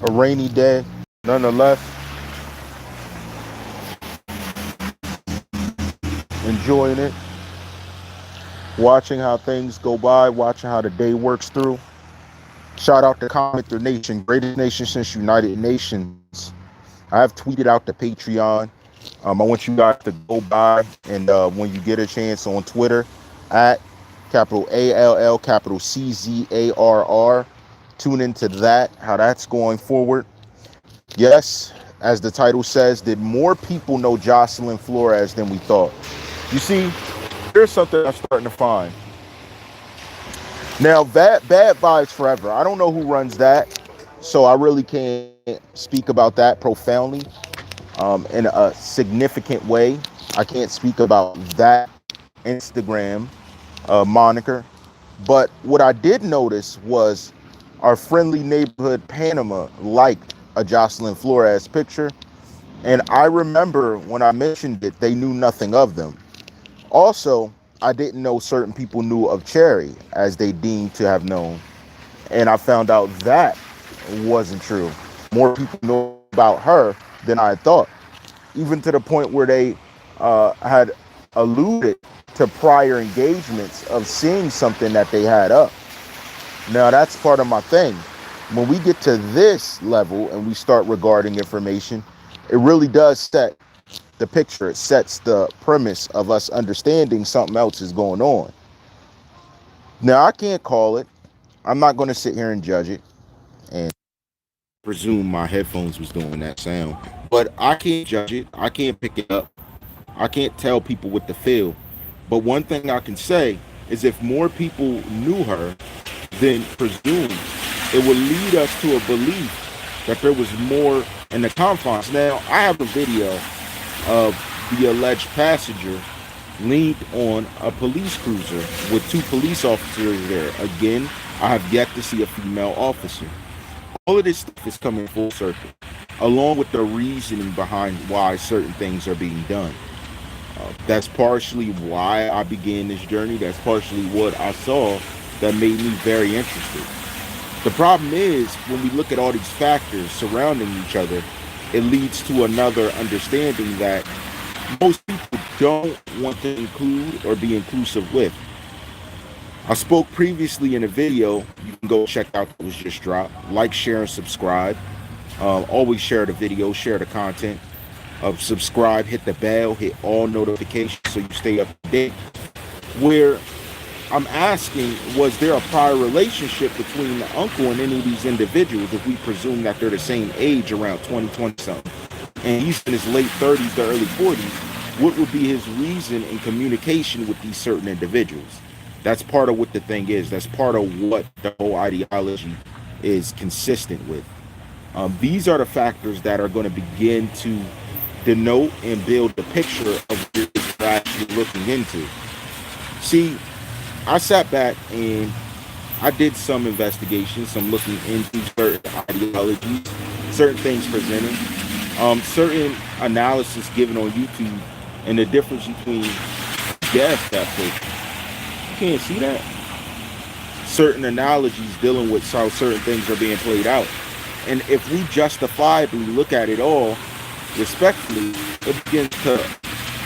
a rainy day. Nonetheless, enjoying it, watching how things go by, watching how the day works through. Shout out to CommenterNation, greatest nation since United Nations. I have tweeted out the Patreon. I want you guys to go by and when you get a chance on Twitter at capital ALL capital CZARR. Tune into that, how that's going forward. Yes, as the title says, did more people know Jocelyn Flores than we thought? You see, here's something I'm starting to find. Now, bad vibes forever. I don't know who runs that, so I really can't speak about that profoundly in a significant way. I can't speak about that Instagram moniker. But what I did notice was our friendly neighborhood Panama liked a Jocelyn Flores picture. And I remember when I mentioned it, they knew nothing of them. Also, I didn't know certain people knew of Cherry as they deemed to have known. And I found out that wasn't true. More people know about her than I had thought. Even to the point where they had alluded to prior engagements of seeing something that they had up. Now, that's part of my thing. When we get to this level and we start regarding information, it really does set the picture. It sets the premise of us understanding something else is going on. Now, I can't call it. I'm not going to sit here and judge it and presume my headphones was doing that sound. But I can't judge it. I can't pick it up. I can't tell people what to feel. But one thing I can say is if more people knew her than presumed, it would lead us to a belief that there was more in the confines. Now, I have a video of the alleged passenger leaned on a police cruiser with two police officers there. Again, I have yet to see a female officer. All of this stuff is coming full circle, along with the reasoning behind why certain things are being done. That's partially why I began this journey. That's partially what I saw that made me very interested. The problem is, when we look at all these factors surrounding each other, it leads to another understanding that most people don't want to include or be inclusive with. I spoke previously in a video. You can go check out that was just dropped. Like, share, and subscribe. Always share the video, share the content. Subscribe, hit the bell, hit all notifications so you stay up to date. Where I'm asking, was there a prior relationship between the uncle and any of these individuals if we presume that they're the same age, around 20 something, and he's in his late 30s to early 40s? What would be his reason in communication with these certain individuals? That's part of what the thing is. That's part of what the whole ideology is consistent with. These are the factors that are going to begin to denote and build the picture of what we're actually looking into. See, I sat back and I did some investigation, some looking into certain ideologies, certain things presented, certain analysis given on YouTube, and the difference between gas that place. You can't see that. Certain analogies dealing with how certain things are being played out. And if we justifiably look at it all, respectfully, it begins to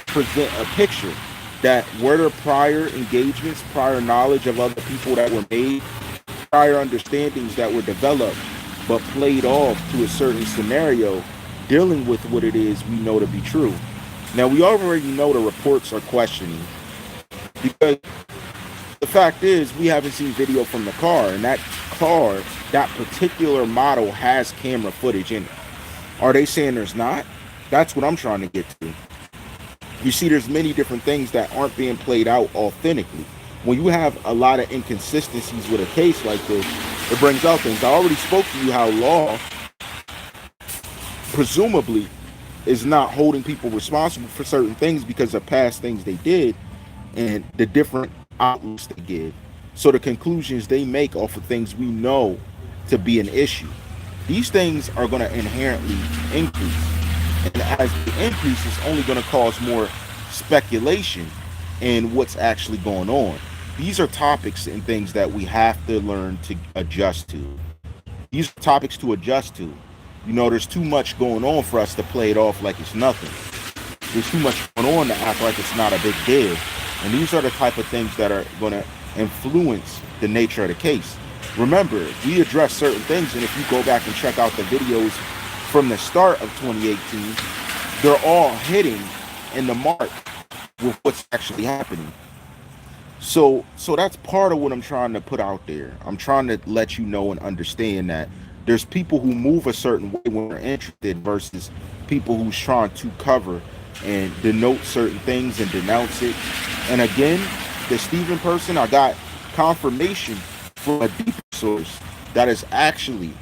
present a picture that were there prior engagements, prior knowledge of other people that were made, prior understandings that were developed, but played off to a certain scenario dealing with what it is we know to be true. Now, we already know the reports are questioning, because the fact is we haven't seen video from the car, and that car, that particular model, has camera footage in it. Are they saying there's not? That's what I'm trying to get to. You see, there's many different things that aren't being played out authentically. When you have a lot of inconsistencies with a case like this, it brings out things. I already spoke to you how law presumably is not holding people responsible for certain things because of past things they did and the different outlooks they give. So the conclusions they make off of things we know to be an issue. These things are going to inherently increase. And as the increase is only going to cause more speculation in what's actually going on. These are topics and things that we have to learn to adjust to. These are topics to adjust to. There's too much going on for us to play it off like it's nothing. There's too much going on to act like it's not a big deal. And these are the type of things that are going to influence the nature of the case. Remember, we address certain things, and if you go back and check out the videos from the start of 2018, they're all hitting in the mark with what's actually happening. So that's part of what I'm trying to put out there. I'm trying to let you know and understand that there's people who move a certain way when they're interested versus people who's trying to cover and denote certain things and denounce it. And again, the Stephen person, I got confirmation from a deeper source that is actually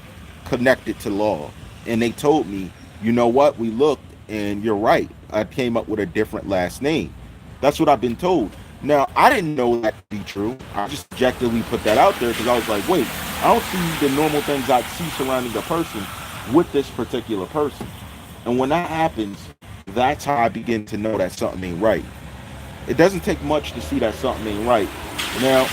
connected to law. And they told me, you know what, we looked and you're right. I came up with a different last name. That's what I've been told. Now, I didn't know that to be true. I just objectively put that out there because I was like, wait, I don't see the normal things I see surrounding a person with this particular person. And when that happens, that's how I begin to know that something ain't right. It doesn't take much to see that something ain't right. Now,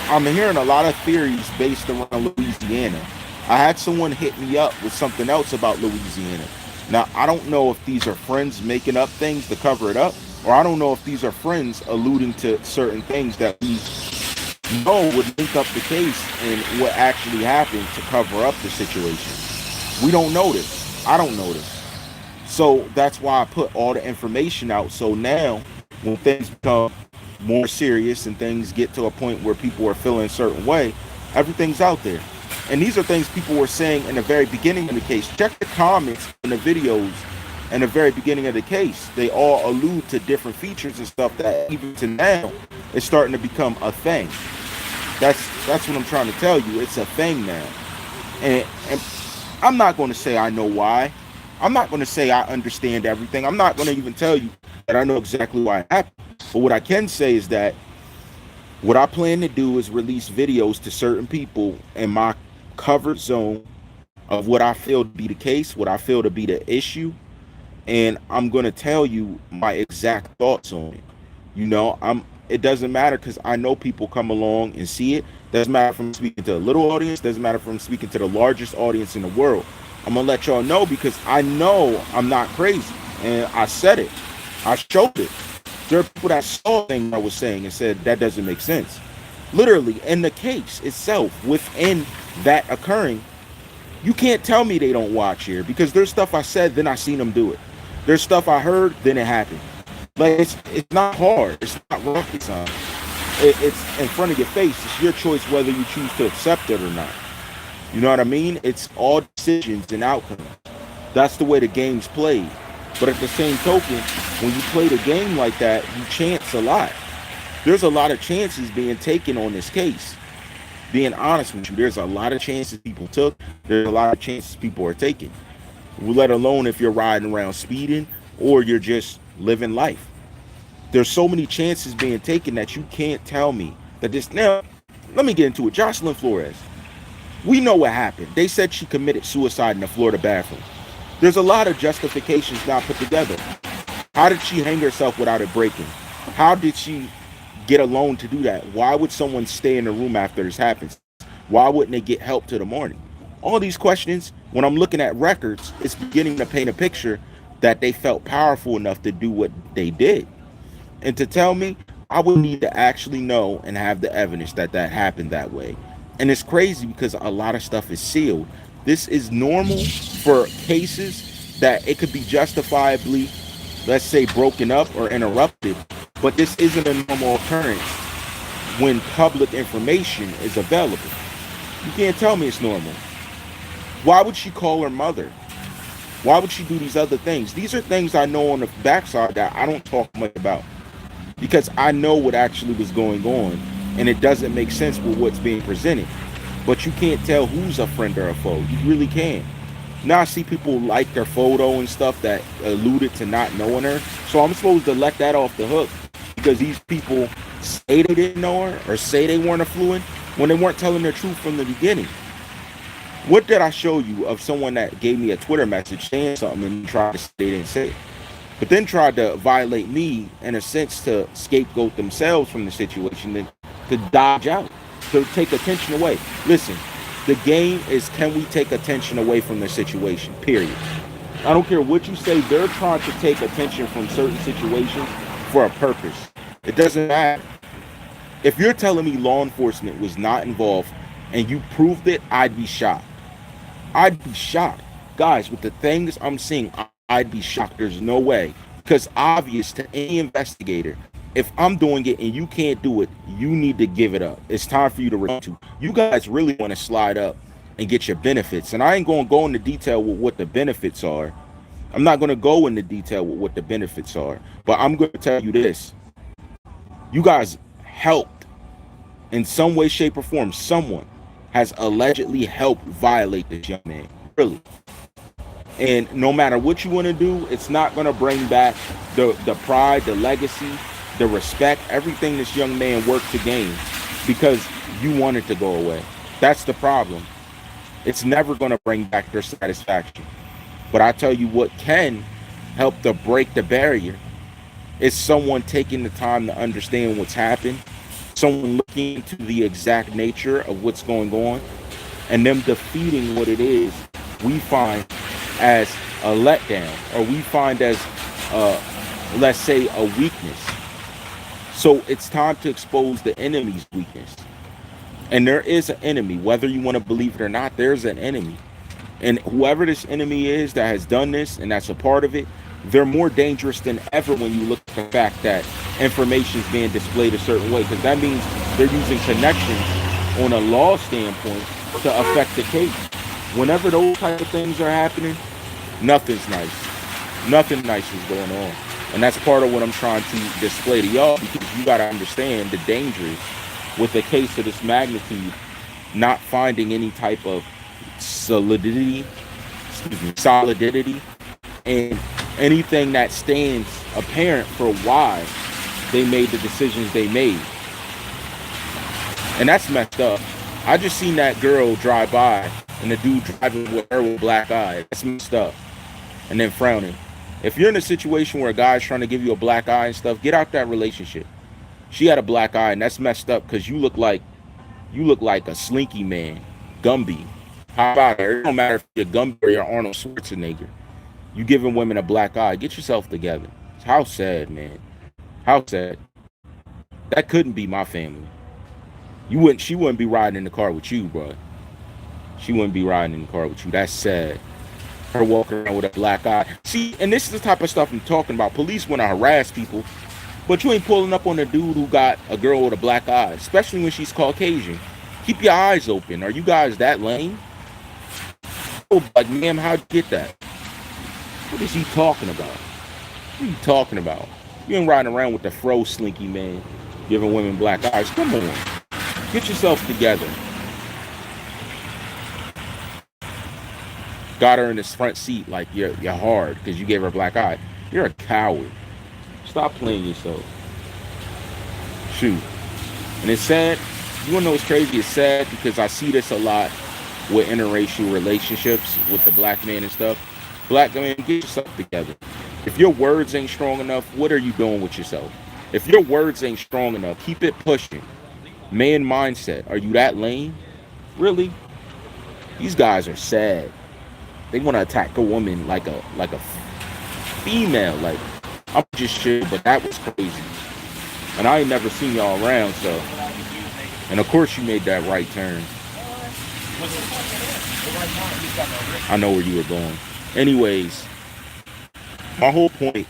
I'm hearing a lot of theories based around Louisiana. I had someone hit me up with something else about Louisiana. Now, I don't know if these are friends making up things to cover it up, or I don't know if these are friends alluding to certain things that we know would link up the case and what actually happened to cover up the situation. We don't know this. I don't know this. So that's why I put all the information out. So now, when things become more serious and things get to a point where people are feeling a certain way, everything's out there. And these are things people were saying in the very beginning of the case. Check the comments in the videos in the very beginning of the case. They all allude to different features and stuff that even to now is starting to become a thing. That's what I'm trying to tell you. It's a thing now. And I'm not going to say I know why. I'm not going to say I understand everything. I'm not going to even tell you that I know exactly why it happened. But what I can say is that what I plan to do is release videos to certain people in my covered zone of what I feel to be the case, what I feel to be the issue, and I'm going to tell you my exact thoughts on it. It doesn't matter because I know people come along and see it. Doesn't matter if I'm speaking to a little audience, doesn't matter if I'm speaking to the largest audience in the world. I'm going to let y'all know because I know I'm not crazy. And I said it. I showed it. There are people that saw things I was saying and said that doesn't make sense. Literally, in the case itself, within that occurring, you can't tell me they don't watch here because there's stuff I said, then I seen them do it. There's stuff I heard, then it happened. Like, it's not hard. It's not rocket science. It's in front of your face. It's your choice whether you choose to accept it or not. You know what I mean? It's all decisions and outcomes. That's the way the game's played. But at the same token, when you play the game like that, you chance a lot. There's a lot of chances being taken on this case. Being honest with you, there's a lot of chances people took. There's a lot of chances people are taking. Let alone if you're riding around speeding or you're just living life. There's so many chances being taken that you can't tell me that this. Now, let me get into it. Jocelyn Flores. We know what happened. They said she committed suicide in the Florida bathroom. There's a lot of justifications not put together. How did she hang herself without it breaking? How did she get a loan to do that? Why would someone stay in the room after this happens? Why wouldn't they get help to the morning? All these questions, when I'm looking at records, it's beginning to paint a picture that they felt powerful enough to do what they did. And to tell me, I would need to actually know and have the evidence that that happened that way. And it's crazy because a lot of stuff is sealed. This is normal for cases that it could be justifiably, let's say, broken up or interrupted. But this isn't a normal occurrence when public information is available. You can't tell me it's normal. Why would she call her mother? Why would she do these other things? These are things I know on the backside that I don't talk much about because I know what actually was going on and it doesn't make sense with what's being presented. But you can't tell who's a friend or a foe. You really can't. Now I see people like their photo and stuff that alluded to not knowing her. So I'm supposed to let that off the hook because these people say they didn't know her or say they weren't affluent when they weren't telling the truth from the beginning. What did I show you of someone that gave me a Twitter message saying something and tried to say they didn't say it, but then tried to violate me in a sense to scapegoat themselves from the situation and to dodge out, to take attention away? Listen, The game is, can we take attention away from the situation? Period. I don't care what you say. They're trying to take attention from certain situations for a purpose. It doesn't matter. If you're telling me law enforcement was not involved and you proved it, I'd be shocked. I'd be shocked. Guys, with the things I'm seeing, I'd be shocked. There's no way. Because obvious to any investigator, if I'm doing it and you can't do it, you need to give it up. It's time for you to return to. You guys really want to slide up and get your benefits. And I ain't going to go into detail with what the benefits are. I'm not going to go into detail with what the benefits are. But I'm going to tell you this. You guys helped in some way, shape, or form. Someone has allegedly helped violate this young man. Really. And no matter what you want to do, it's not going to bring back the pride, the legacy, the respect, everything this young man worked to gain, because you want it to go away. That's the problem. It's never going to bring back their satisfaction. But I tell you what can help to break the barrier is someone taking the time to understand what's happened, someone looking into the exact nature of what's going on, and them defeating what it is we find as a letdown, or we find as let's say a weakness. So it's time to expose the enemy's weakness. And there is an enemy, whether you want to believe it or not. There's an enemy, and whoever this enemy is that has done this and that's a part of it, they're more dangerous than ever when you look at the fact that information is being displayed a certain way, because that means they're using connections on a law standpoint to affect the case. Whenever those type of things are happening, nothing's nice. Nothing nice is going on. And that's part of what I'm trying to display to y'all, because you got to understand the dangers with a case of this magnitude not finding any type of solidity, and anything that stands apparent for why they made the decisions they made. And that's messed up. I just seen that girl drive by and the dude driving with her with a black eye. That's messed up. And then frowning. If you're in a situation where a guy's trying to give you a black eye and stuff, get out that relationship. She had a black eye, and that's messed up, because you look like a slinky man, Gumby. How about it? It don't matter if you're Gumby or you're Arnold Schwarzenegger. You giving women a black eye. Get yourself together. How sad, man. How sad. That couldn't be my family. She wouldn't be riding in the car with you, bro. She wouldn't be riding in the car with you. That's sad. Her walking around with a black eye. See, and this is the type of stuff I'm talking about. Police want to harass people, but you ain't pulling up on a dude who got a girl with a black eye, especially when she's Caucasian. Keep your eyes open. Are you guys that lame? Oh, like, ma'am, how'd you get that? What is he talking about? What are you talking about? You ain't riding around with the fro slinky man giving women black eyes. Come on. Get yourself together. Got her in this front seat like you're hard because you gave her a black eye. You're a coward. Stop playing yourself. Shoot. And it's sad. You want to know what's crazy? It's sad because I see this a lot with interracial relationships with the black man and stuff. Black man, get yourself together. If your words ain't strong enough, what are you doing with yourself? If your words ain't strong enough, keep it pushing. Man mindset. Are you that lame? Really? These guys are sad. They want to attack a woman like a female. Like, I'm just shit, but that was crazy. And I ain't never seen y'all around, so. And of course you made that right turn. I know where you were going. Anyways, my whole point,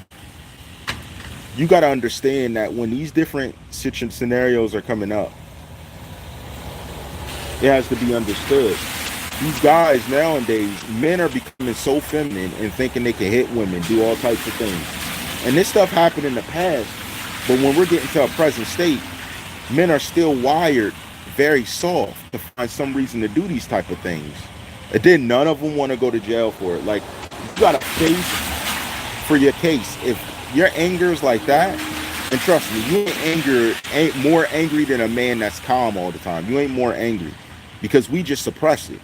you got to understand that when these different scenarios are coming up, it has to be understood. These guys nowadays, men are becoming so feminine and thinking they can hit women, do all types of things. And this stuff happened in the past, but when we're getting to a present state, men are still wired very soft to find some reason to do these type of things. And then none of them want to go to jail for it. Like, you got to face for your case. If your anger is like that, and trust me, you ain't more angry than a man that's calm all the time. You ain't more angry because we just suppress it.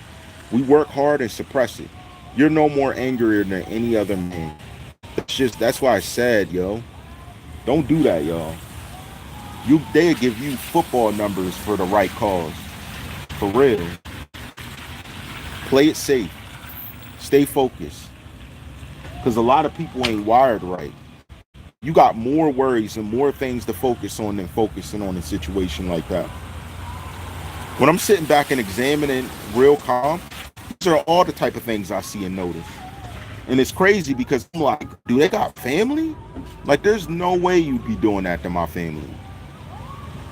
We work hard and suppress it. You're no more angrier than any other man. That's why I said, yo, don't do that, y'all. They'll give you football numbers for the right cause. For real. Play it safe. Stay focused. Because a lot of people ain't wired right. You got more worries and more things to focus on than focusing on a situation like that. When I'm sitting back and examining real calm, these are all the type of things I see and notice. And it's crazy because I'm like, do they got family? Like, there's no way you'd be doing that to my family.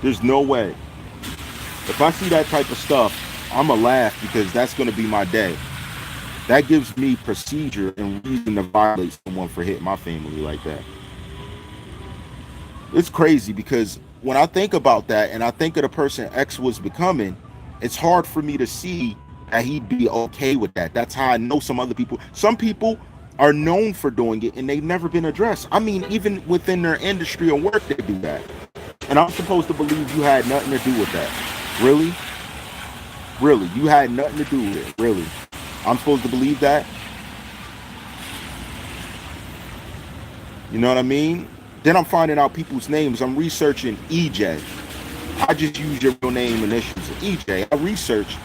There's no way. If I see that type of stuff, I'm going to laugh because that's going to be my day. That gives me procedure and reason to violate someone for hitting my family like that. It's crazy because when I think about that and I think of the person X was becoming, it's hard for me to see that he'd be okay with that. That's how I know some other people. Some people are known for doing it and they've never been addressed. I mean, even within their industry and work, they do that. And I'm supposed to believe you had nothing to do with that. Really? Really? You had nothing to do with it? Really? I'm supposed to believe that? You know what I mean? Then I'm finding out people's names. I'm researching EJ. I just use your real name initials. EJ. I researched.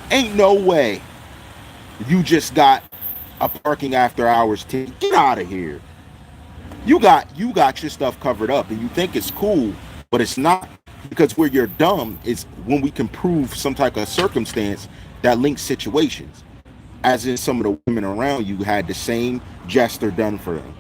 Ain't no way you just got a parking after hours ticket. Get out of here. You got your stuff covered up and you think it's cool, but it's not. Because where you're dumb is when we can prove some type of circumstance that links situations. As in some of the women around you had the same gesture done for them.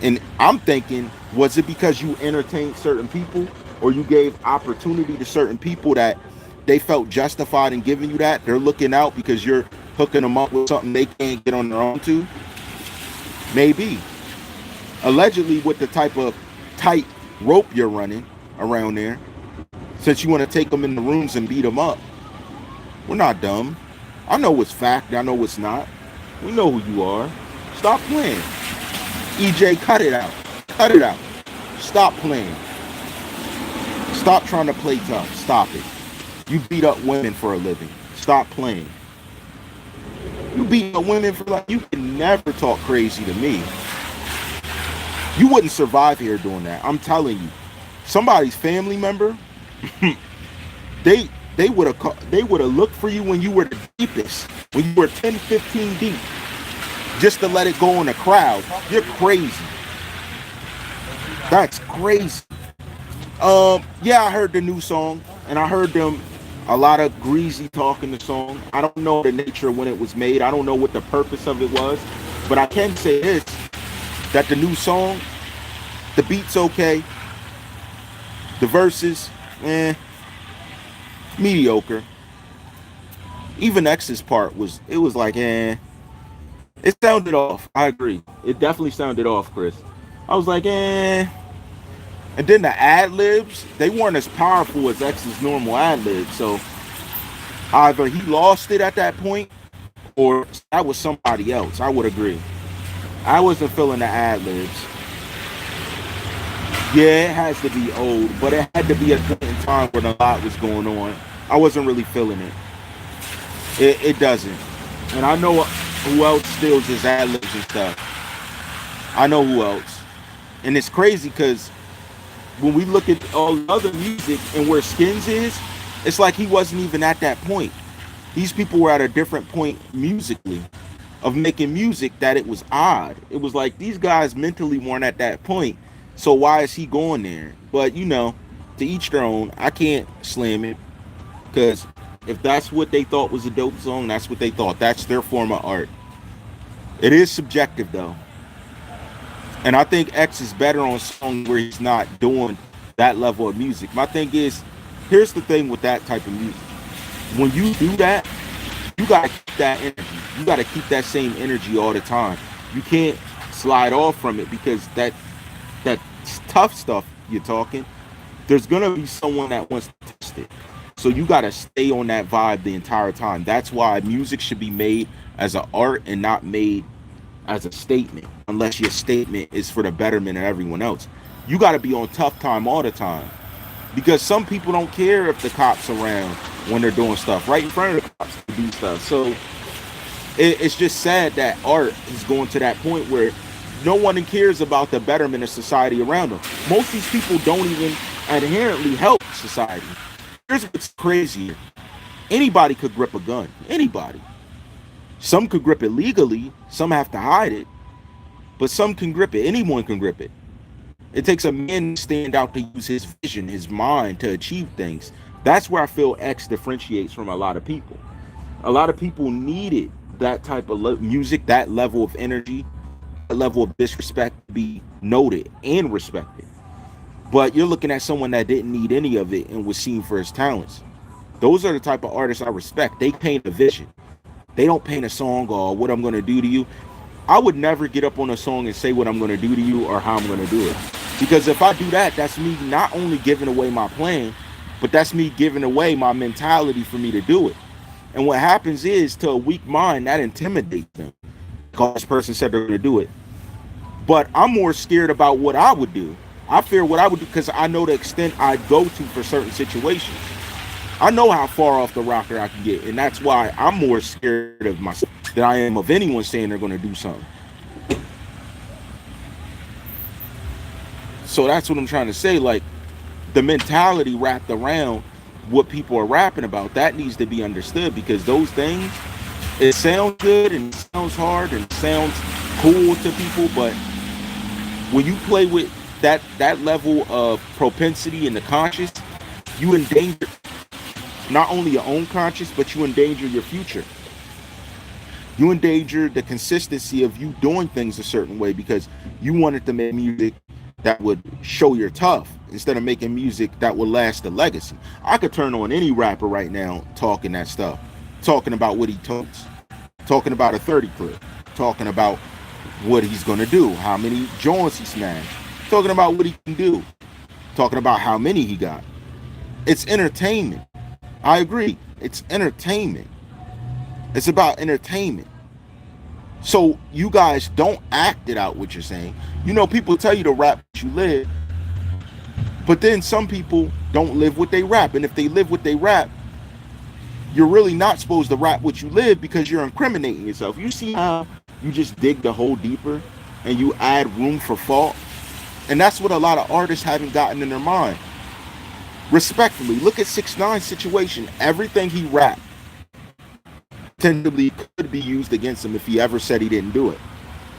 And I'm thinking, was it because you entertained certain people or you gave opportunity to certain people that they felt justified in giving you that? They're looking out because you're hooking them up with something they can't get on their own to? Maybe. Allegedly, with the type of tight rope you're running around there, since you want to take them in the rooms and beat them up. We're not dumb. I know what's fact. I know what's not. We know who you are. Stop playing. EJ, cut it out. Cut it out. Stop playing. Stop trying to play tough. Stop it. You beat up women for a living. Stop playing. You beat up women for like, you can never talk crazy to me. You wouldn't survive here doing that. I'm telling you. Somebody's family member, they would have looked for you when you were the deepest, when you were 10, 15 deep, just to let it go in the crowd. You're crazy. That's crazy. Yeah, I heard the new song, and I heard them a lot of greasy talk in the song. I don't know the nature when it was made. I don't know what the purpose of it was, but I can say this, that the new song, the beat's okay. The verses, mediocre. Even X's part was like, it sounded off. I agree. It definitely sounded off, Chris. I was like, And then the ad-libs, they weren't as powerful as X's normal ad-libs. So either he lost it at that point or that was somebody else. I would agree. I wasn't feeling the ad-libs. Yeah, it has to be old, but it had to be a point in time when a lot was going on. I wasn't really feeling it. It doesn't. And I know who else steals his ad-libs and stuff. I know who else. And it's crazy because when we look at all the other music and where Skins is, it's like he wasn't even at that point. These people were at a different point musically of making music that it was odd. It was like these guys mentally weren't at that point. So why is he going there? But, you know, to each their own. I can't slam it because if that's what they thought was a dope song, that's what they thought. That's their form of art. It is subjective, though. And I think X is better on songs where he's not doing that level of music. My thing is, here's the thing with that type of music. When you do that, you got to keep that energy. You got to keep that same energy all the time. You can't slide off from it because that tough stuff you're talking, there's going to be someone that wants to test it. So you got to stay on that vibe the entire time. That's why music should be made as an art and not made as a statement, unless your statement is for the betterment of everyone else. You got to be on tough time all the time because some people don't care if the cops around when they're doing stuff right in front of the cops to do stuff. So it's just sad that art is going to that point where no one cares about the betterment of society around them. Most of these people don't even inherently help society. Here's what's crazier. Anybody could grip a gun. Anybody. Some could grip it legally, some have to hide it, but some can grip it. Anyone can grip it. It takes a man to stand out to use his vision, his mind to achieve things. That's where I feel X differentiates from a lot of people. A lot of people needed that type of music, that level of energy, that level of disrespect to be noted and respected. But you're looking at someone that didn't need any of it and was seen for his talents. Those are the type of artists I respect. They paint a vision. They don't paint a song or what I'm going to do to you. I would never get up on a song and say what I'm going to do to you or how I'm going to do it. Because if I do that, that's me not only giving away my plan, but that's me giving away my mentality for me to do it. And what happens is, to a weak mind, that intimidates them. Because this person said they're going to do it. But I'm more scared about what I would do. I fear what I would do because I know the extent I'd go to for certain situations. I know how far off the rocker I can get. And that's why I'm more scared of myself than I am of anyone saying they're going to do something. So that's what I'm trying to say. Like, the mentality wrapped around what people are rapping about, that needs to be understood, because those things, it sounds good and it sounds hard and it sounds cool to people, but when you play with that level of propensity in the conscious, you endanger not only your own conscious, but you endanger your future. You endanger the consistency of you doing things a certain way because you wanted to make music that would show you're tough instead of making music that will last a legacy. I could turn on any rapper right now talking that stuff, talking about what he totes, talking about a 30 clip, talking about what he's going to do, how many joints he smashed, talking about what he can do, talking about how many he got. It's entertainment. I agree. It's entertainment. It's about entertainment. So you guys don't act it out what you're saying. You know, people tell you to rap what you live, but then some people don't live what they rap. And if they live what they rap, you're really not supposed to rap what you live because you're incriminating yourself. You see how you just dig the hole deeper and you add room for fault? And that's what a lot of artists haven't gotten in their mind. Respectfully, look at 6ix9ine's situation. Everything he rapped tentatively could be used against him if he ever said he didn't do it.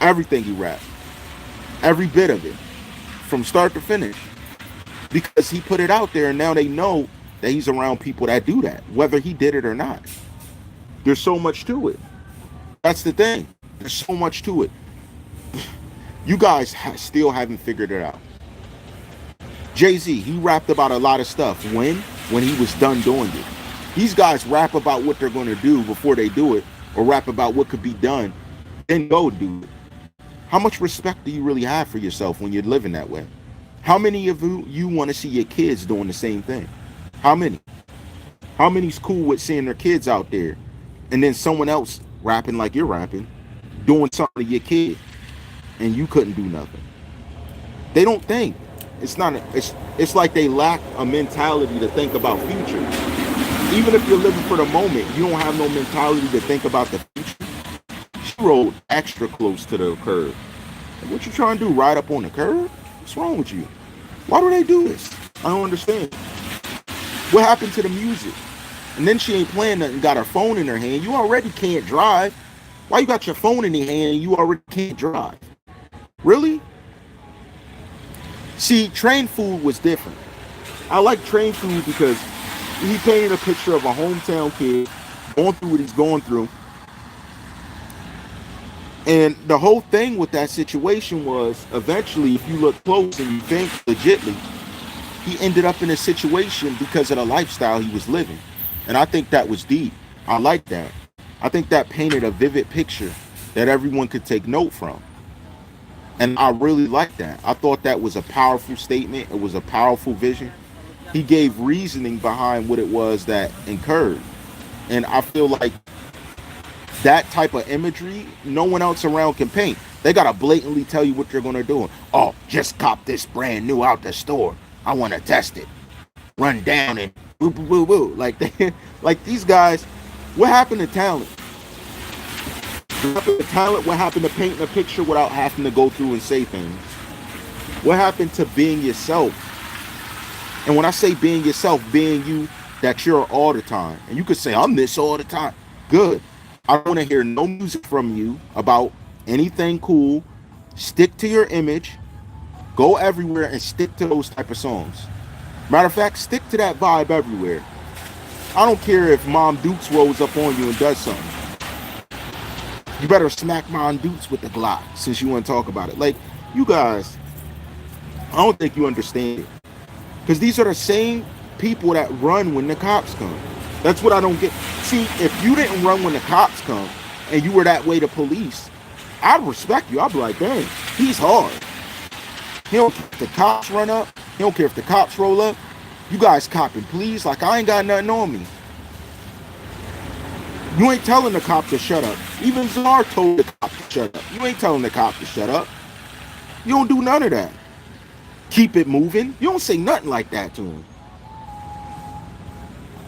Everything he rapped, every bit of it, from start to finish, because he put it out there, and now they know that he's around people that do that, whether he did it or not. There's so much to it. That's the thing. There's so much to it. You guys still haven't figured it out. Jay-Z, he rapped about a lot of stuff. When he was done doing it. These guys rap about what they're going to do before they do it, or rap about what could be done, then go do it. How much respect do you really have for yourself when you're living that way? How many of you want to see your kids doing the same thing? How many? How many's cool with seeing their kids out there, and then someone else rapping like you're rapping, doing something to your kid, and you couldn't do nothing? They don't think. It's like they lack a mentality to think about future. Even if you're living for the moment, you don't have no mentality to think about the future. She rolled extra close to the curb. Like, what you trying to do? Ride up on the curb? What's wrong with you? Why do they do this? I don't understand. What happened to the music? And then she ain't playing nothing, got her phone in her hand. You already can't drive. Why you got your phone in your hand and you already can't drive? Really? See, Train Food was different. I like Train Food because he painted a picture of a hometown kid going through what he's going through. And the whole thing with that situation was, eventually, if you look close and you think legitly, he ended up in a situation because of the lifestyle he was living. And I think that was deep. I like that. I think that painted a vivid picture that everyone could take note from. And I really like that. I thought that was a powerful statement. It was a powerful vision. He gave reasoning behind what it was that incurred. And I feel like that type of imagery, no one else around can paint. They got to blatantly tell you what you're going to do. Oh, just cop this brand new out the store. I want to test it. Run down and boo, boo, boo, boo. Like these guys, what happened to talent? What happened to painting a picture without having to go through and say things? What happened to being yourself? And when I say being yourself, being you that you're all the time. And you could say, I'm this all the time. Good. I don't want to hear no music from you about anything cool. Stick to your image. Go everywhere and stick to those type of songs. Matter of fact, stick to that vibe everywhere. I don't care if Mom Dukes rolls up on you and does something. You better smack Mom Dukes with the Glock since you want to talk about it. Like, you guys, I don't think you understand it. Because these are the same people that run when the cops come. That's what I don't get. See, if you didn't run when the cops come and you were that way to police, I'd respect you. I'd be like, dang, he's hard. He don't care if the cops run up. He don't care if the cops roll up. You guys copping, please. Like, I ain't got nothing on me. You ain't telling the cop to shut up. Even TheCzarr told the cop to shut up. You ain't telling the cop to shut up. You don't do none of that. Keep it moving. You don't say nothing like that to him.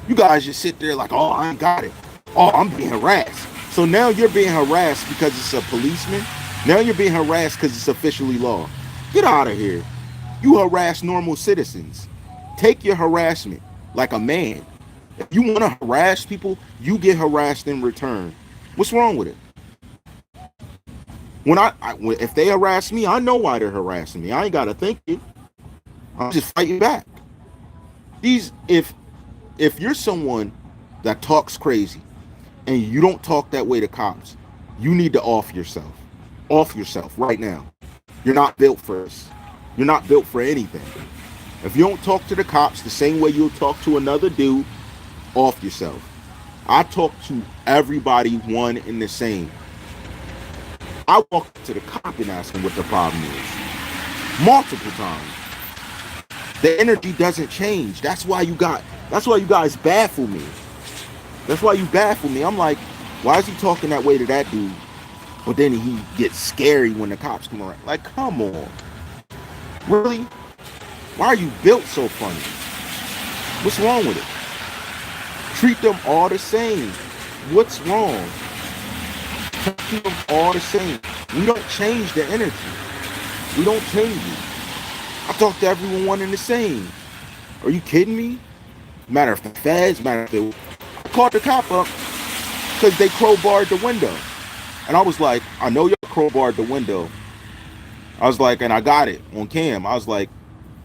You guys just sit there like, oh, I ain't got it. Oh, I'm being harassed. So now you're being harassed because it's a policeman. Now you're being harassed because it's officially law. Get out of here. You harass normal citizens. Take your harassment like a man. If you want to harass people, you get harassed in return. What's wrong with it? If they harass me, I know why they're harassing me. I ain't got to think it. I'm just fighting back. If you're someone that talks crazy and you don't talk that way to cops, you need to off yourself. Off yourself right now. You're not built for this. You're not built for anything. If you don't talk to the cops the same way you'll talk to another dude, off yourself. I talk to everybody one and the same. I walk up to the cop and ask him what the problem is. Multiple times. The energy doesn't change. That's why you guys baffle me. That's why you baffle me. I'm like, why is he talking that way to that dude? But then he gets scary when the cops come around. Like, come on. Really? Why are you built so funny? What's wrong with it? Treat them all the same. What's wrong? Treat them all the same. We don't change the energy. We don't change it. I talk to everyone in the same. Are you kidding me? Matter of the feds, I called the cop up because they crowbarred the window. And I was like, I know y'all crowbarred the window. I was like, and I got it on cam. I was like,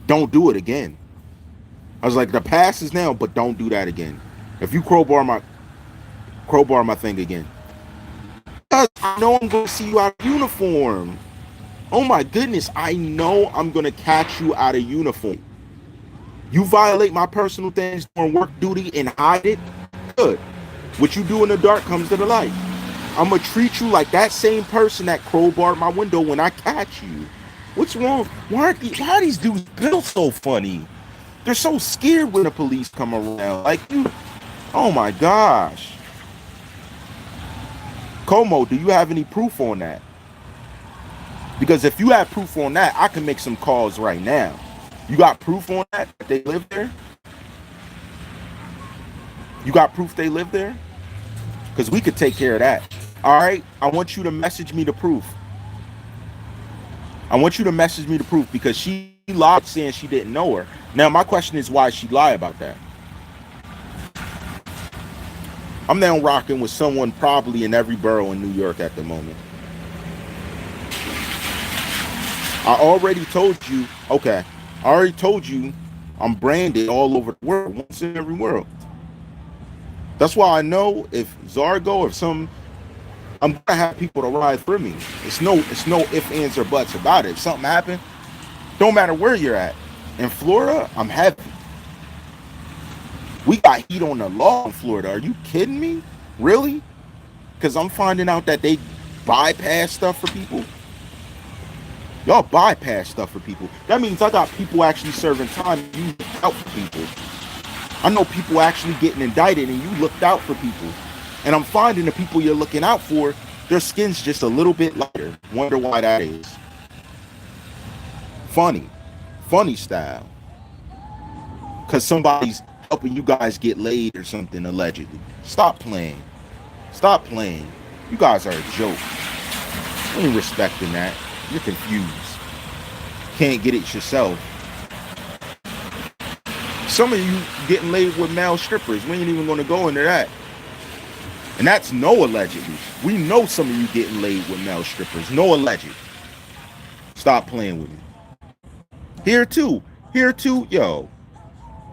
don't do it again. I was like, the past is now, but don't do that again. If you crowbar my thing again. Because I know I'm going to see you out of uniform. Oh my goodness, I know I'm going to catch you out of uniform. You violate my personal things during work duty and hide it, good. What you do in the dark comes to the light. I'm going to treat you like that same person that crowbarred my window when I catch you. What's wrong? Why are these dudes built so funny? They're so scared when the police come around. Like, oh my gosh. Como, do you have any proof on that? Because if you have proof on that, I can make some calls right now. You got proof on that they live there? You got proof they live there? Because we could take care of that. All right? I want you to message me the proof. I want you to message me the proof because she lied saying she didn't know her. Now, my question is, why she lie about that? I'm now rocking with someone probably in every borough in New York at the moment. I already told you, okay, I already told you I'm branded all over the world, once in every world. That's why I know if TheCzarr go, I'm gonna have people to ride for me. It's no ifs, ands, or buts about it. If something happened, don't matter where you're at. In Florida, I'm heavy. We got heat on the law in Florida. Are you kidding me? Really? Because I'm finding out that they bypass stuff for people. Y'all bypass stuff for people. That means I got people actually serving time and you looked out for people. I know people actually getting indicted and you looked out for people. And I'm finding the people you're looking out for, their skin's just a little bit lighter. Wonder why that is. Funny style. Because somebody's helping you guys get laid or something, allegedly. Stop playing. You guys are a joke. I ain't respecting that. You're confused. Can't get it yourself. Some of you getting laid with male strippers. We ain't even going to go into that. And that's no allegedly. We know some of you getting laid with male strippers. No alleged. Stop playing with me. Here too. Here too. Yo,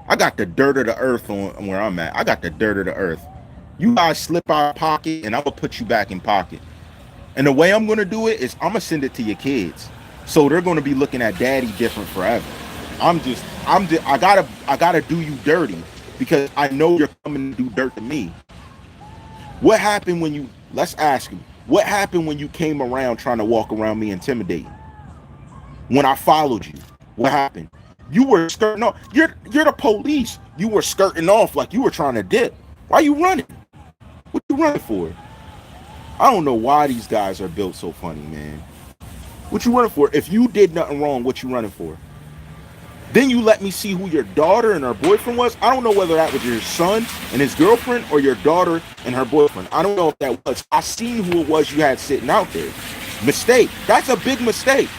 I got the dirt of the earth on where I'm at. I got the dirt of the earth. You guys slip out of pocket and I'm going to put you back in pocket. And the way I'm going to do it is I'm going to send it to your kids. So they're going to be looking at daddy different forever. I gotta do you dirty because I know you're coming to do dirt to me. What happened when you, let's ask you, what happened when you came around trying to walk around me intimidating? When I followed you, what happened? You were skirting off. You're the police. You were skirting off like you were trying to dip. Why you running? What you running for? I don't know why these guys are built so funny, man. What you running for? If you did nothing wrong, what you running for? Then you let me see who your daughter and her boyfriend was. I don't know whether that was your son and his girlfriend or your daughter and her boyfriend. I don't know if that was. I seen who it was you had sitting out there. Mistake. That's a big mistake.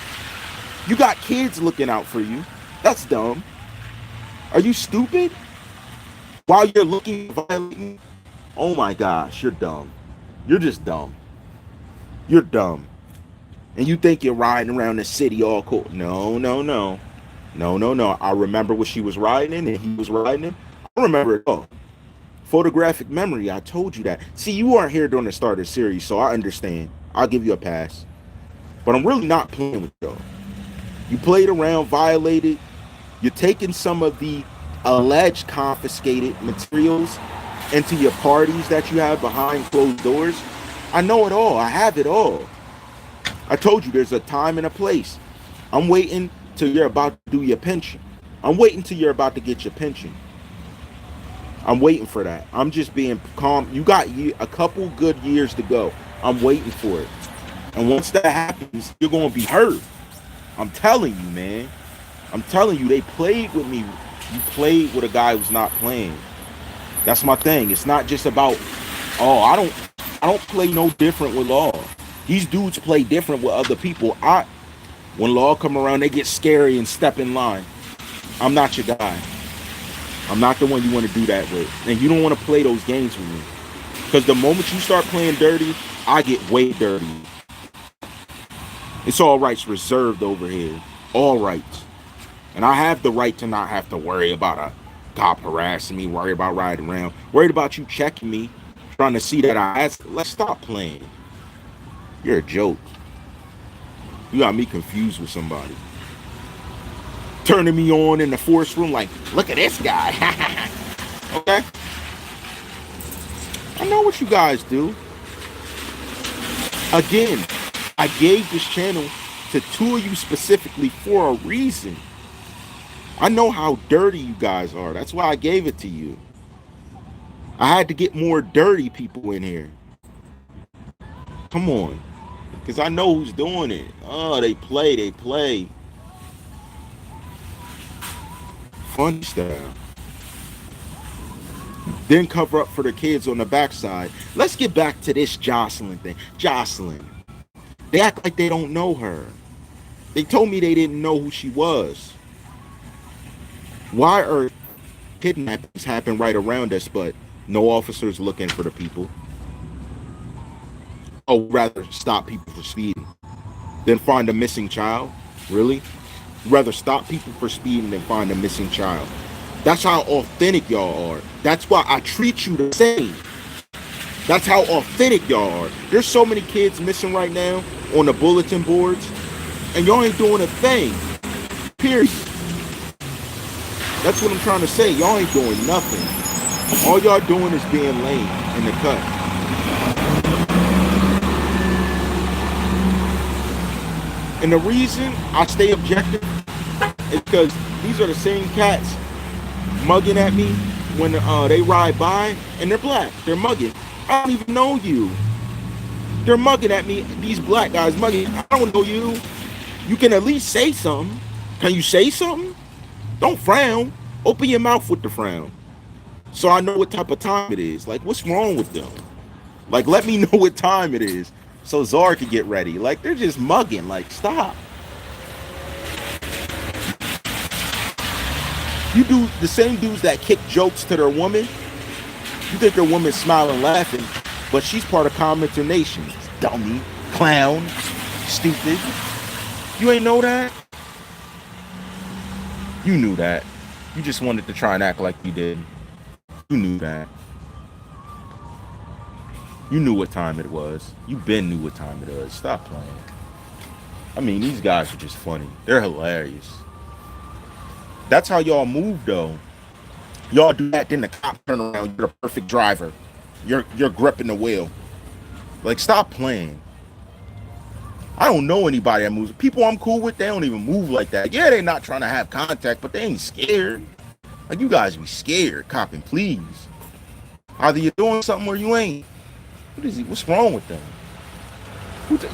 You got kids looking out for you. That's dumb. Are you stupid? While you're looking violating? Oh my gosh, you're dumb. You're just dumb. You're dumb. And you think you're riding around the city all cool. No. I remember what she was riding in and he was riding in. I remember it all. Photographic memory, I told you that. See, you weren't here during the start of the series, so I understand. I'll give you a pass. But I'm really not playing with y'all. You played around, violated. You're taking some of the alleged confiscated materials into your parties that you have behind closed doors. I know it all. I have it all. I told you there's a time and a place. I'm waiting till you're about to do your pension. I'm waiting till you're about to get your pension. I'm waiting for that. I'm just being calm. You got a couple good years to go. I'm waiting for it. And once that happens, you're going to be hurt. I'm telling you, man. I'm telling you, they played with me. You played with a guy who's not playing. That's my thing. It's not just about, oh, I don't play no different with law. These dudes play different with other people. When law come around, they get scary and step in line. I'm not your guy. I'm not the one you want to do that with. And you don't want to play those games with me. Because the moment you start playing dirty, I get way dirty. It's all rights reserved over here. All rights. And I have the right to not have to worry about a cop harassing me, worry about riding around, worried about you checking me, trying to see that let's stop playing. You're a joke. You got me confused with somebody. Turning me on in the force room like, look at this guy. Okay? I know what you guys do. Again, I gave this channel to two of you specifically for a reason. I know how dirty you guys are. That's why I gave it to you. I had to get more dirty people in here. Come on. Because I know who's doing it. Oh, they play. Fun style. Then cover up for the kids on the backside. Let's get back to this Jocelyn thing. Jocelyn. They act like they don't know her. They told me they didn't know who she was. Why are kidnappings happen right around us, but no officers looking for the people? Oh, rather stop people for speeding than find a missing child? Really? Rather stop people for speeding than find a missing child. That's how authentic y'all are. That's why I treat you the same. That's how authentic y'all are. There's so many kids missing right now on the bulletin boards, and y'all ain't doing a thing. Period. That's what I'm trying to say. Y'all ain't doing nothing. All y'all doing is being lame in the cut. And the reason I stay objective is because these are the same cats mugging at me when they ride by, and they're black. They're mugging. I don't even know you. They're mugging at me. These black guys mugging. I don't know you. You can at least say something. Can you say something? Don't frown. Open your mouth with the frown. So I know what type of time it is. Like, what's wrong with them? Like, let me know what time it is so TheCzarr can get ready. Like, they're just mugging. Like, stop. You do the same dudes that kick jokes to their woman. You think their woman's smiling, laughing. But she's part of CommenterNation. Dummy, clown, stupid. You ain't know that? You knew that. You just wanted to try and act like you did. You knew that. You knew what time it was. You been knew what time it was. Stop playing. I mean, these guys are just funny. They're hilarious. That's how y'all move, though. Y'all do that, then the cop turn around. You're the perfect driver. You're gripping the wheel. Like, stop playing. I don't know anybody that moves. People I'm cool with, they don't even move like that. Yeah, they're not trying to have contact, but they ain't scared. Like, you guys be scared, copping, please. Either you're doing something or you ain't. What's wrong with them?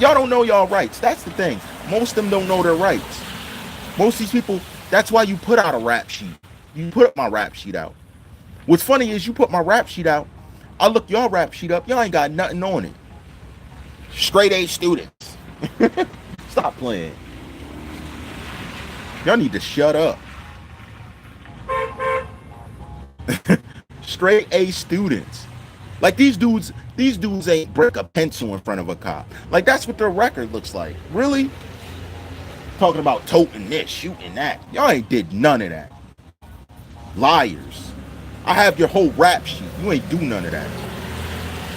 Y'all don't know y'all rights. That's the thing. Most of them don't know their rights. Most of these people, that's why you put out a rap sheet. You put up my rap sheet out. What's funny is you put my rap sheet out, I look y'all rap sheet up, y'all ain't got nothing on it. Straight A students. Stop playing. Y'all need to shut up. Straight A students. Like, these dudes ain't break a pencil in front of a cop. Like, that's what their record looks like. Really? Talking about toting this, shooting that. Y'all ain't did none of that. Liars. I have your whole rap sheet. You ain't do none of that.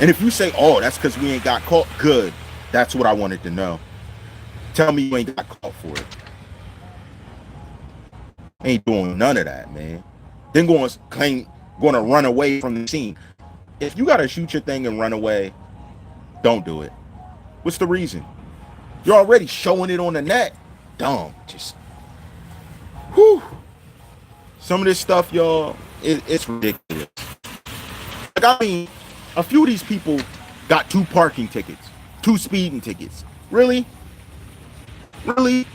And if you say, oh, that's because we ain't got caught, good. That's what I wanted to know. Tell me you ain't got caught for it. Ain't doing none of that, man. Then going to run away from the scene. If you got to shoot your thing and run away, don't do it. What's the reason? You're already showing it on the net. Dumb. Just, whew. Some of this stuff, y'all, it's ridiculous. Like, I mean, a few of these people got 2 parking tickets, 2 speeding tickets. Really? Really?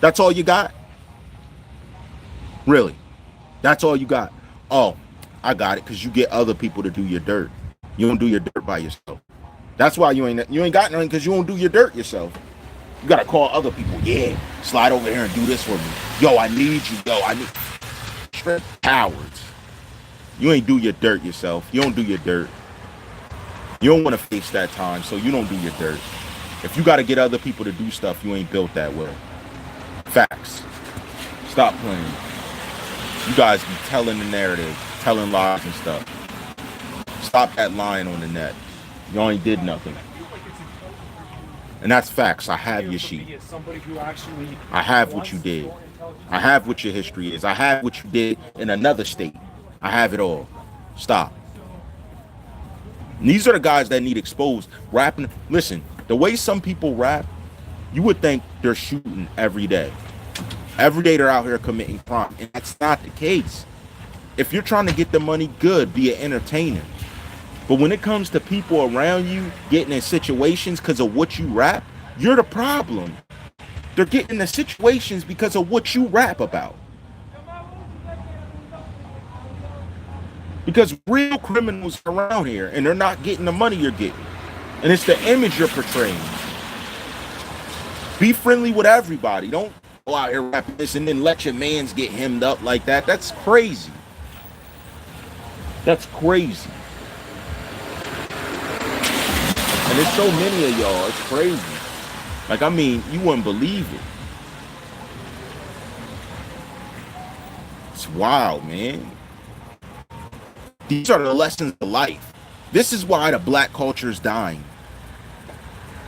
That's all you got? Really? That's all you got? Oh, I got it, because you get other people to do your dirt. You don't do your dirt by yourself. That's why you ain't got nothing, because you don't do your dirt yourself. You got to call other people. Yeah, slide over here and do this for me. Yo, I need you. Yo, I need... Straight cowards. You ain't do your dirt yourself. You don't do your dirt. You don't want to face that time, so you don't do your dirt. If you got to get other people to do stuff, you ain't built that way. Facts. Stop playing. You guys be telling the narrative, telling lies and stuff. Stop that lying on the net. Y'all ain't did nothing. And that's facts. I have your sheet. I have what you did. I have what your history is. I have what you did in another state. I have it all. Stop. And these are the guys that need exposed. Rapping. Listen, the way some people rap, you would think they're shooting every day. Every day they're out here committing crime. And that's not the case. If you're trying to get the money, good, be an entertainer. But when it comes to people around you getting in situations because of what you rap, you're the problem. They're getting in situations because of what you rap about. Because real criminals are around here and they're not getting the money you're getting. And it's the image you're portraying. Be friendly with everybody. Don't go out here rapping this and then let your mans get hemmed up like that. That's crazy. That's crazy. And there's so many of y'all. It's crazy. Like, I mean, you wouldn't believe it. It's wild, man. These are the lessons of life. This is why the black culture is dying.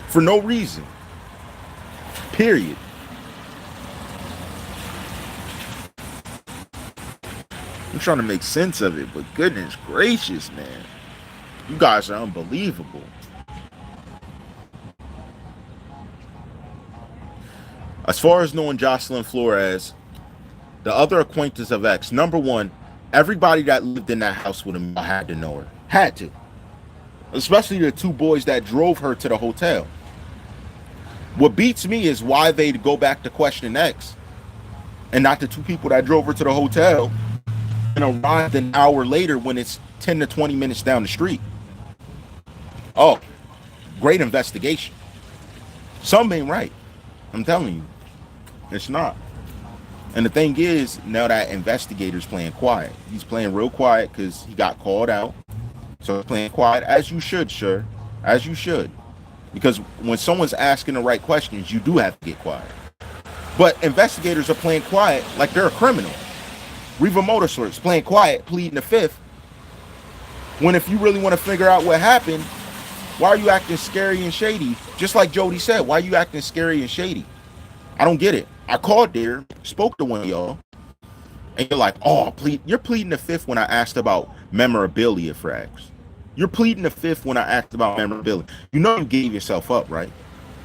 For no reason. Period. I'm trying to make sense of it, but goodness gracious, man. You guys are unbelievable. As far as knowing Jocelyn Flores, the other acquaintance of X, number one, everybody that lived in that house with him had to know her. Had to. Especially the 2 boys that drove her to the hotel. What beats me is why they'd go back to question X and not the 2 people that drove her to the hotel and arrived an hour later when it's 10 to 20 minutes down the street. Oh, great investigation. Something ain't right. I'm telling you. It's not. And the thing is, now that investigator's playing quiet. He's playing real quiet because he got called out. So playing quiet, as you should, sure, as you should. Because when someone's asking the right questions, you do have to get quiet. But investigators are playing quiet like they're a criminal. Reva Motorsports playing quiet, pleading the fifth. When if you really want to figure out what happened, why are you acting scary and shady? Just like Jody said, why are you acting scary and shady? I don't get it. I called there, spoke to one of y'all, and you're like, oh, you're pleading the fifth when I asked about memorabilia frags. You're pleading the fifth when I asked about memorabilia. You know you gave yourself up, right?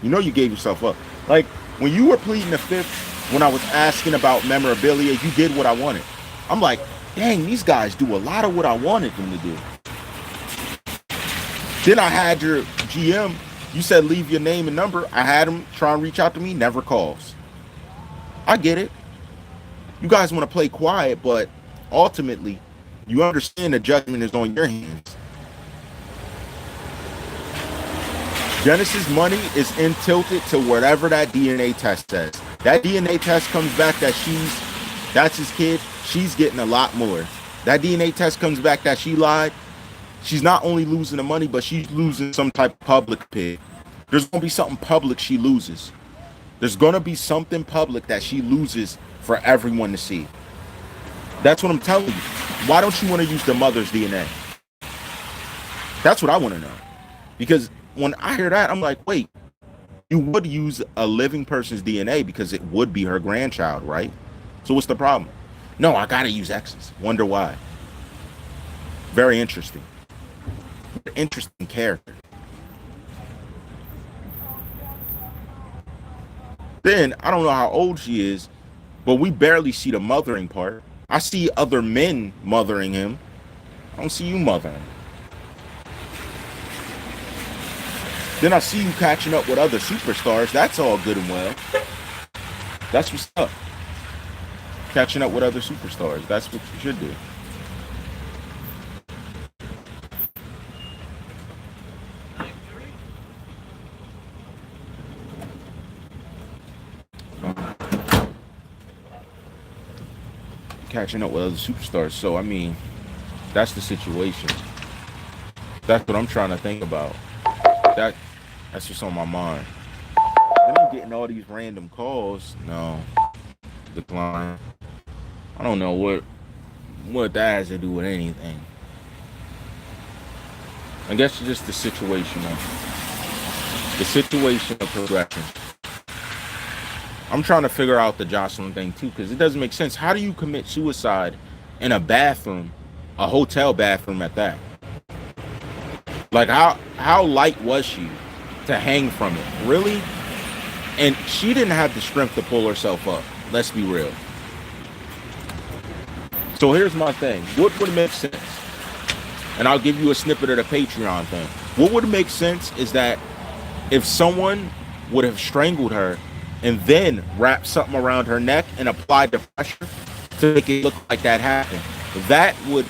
You know you gave yourself up. Like, when you were pleading the fifth when I was asking about memorabilia, you did what I wanted. I'm like, dang, these guys do a lot of what I wanted them to do. Then I had your GM. You said leave your name and number. I had him try and reach out to me, never calls. I get it. You guys want to play quiet, but ultimately, you understand the judgment is on your hands. Genesis money is in tilted to whatever that DNA test says. That DNA test comes back that that's his kid, she's getting a lot more. That DNA test comes back that she lied, she's not only losing the money, but she's losing some type of public pig. There's going to be something public she loses. There's going to be something public that she loses for everyone to see. That's what I'm telling you. Why don't you want to use the mother's DNA? That's what I want to know. Because when I hear that, I'm like, wait, you would use a living person's DNA because it would be her grandchild, right? So what's the problem? No, I got to use X's. Wonder why. Very interesting. Interesting character. Then, I don't know how old she is, but we barely see the mothering part. I see other men mothering him. I don't see you mothering. Then I see you catching up with other superstars. That's all good and well. That's what's up. Catching up with other superstars. That's what you should do. Catching up with other superstars. So, I mean, that's the situation. That's what I'm trying to think about. That's what's on my mind. Then I'm getting all these random calls. No. Decline. I don't know what that has to do with anything. I guess it's just the situation of progression. I'm trying to figure out the Jocelyn thing too, because it doesn't make sense. How do you commit suicide in a bathroom, a hotel bathroom at that? Like, how light was she to hang from it? Really? And she didn't have the strength to pull herself up. Let's be real. So here's my thing. What would make sense? And I'll give you a snippet of the Patreon thing. What would make sense is that if someone would have strangled her and then wrapped something around her neck and applied the pressure to make it look like that happened, that would,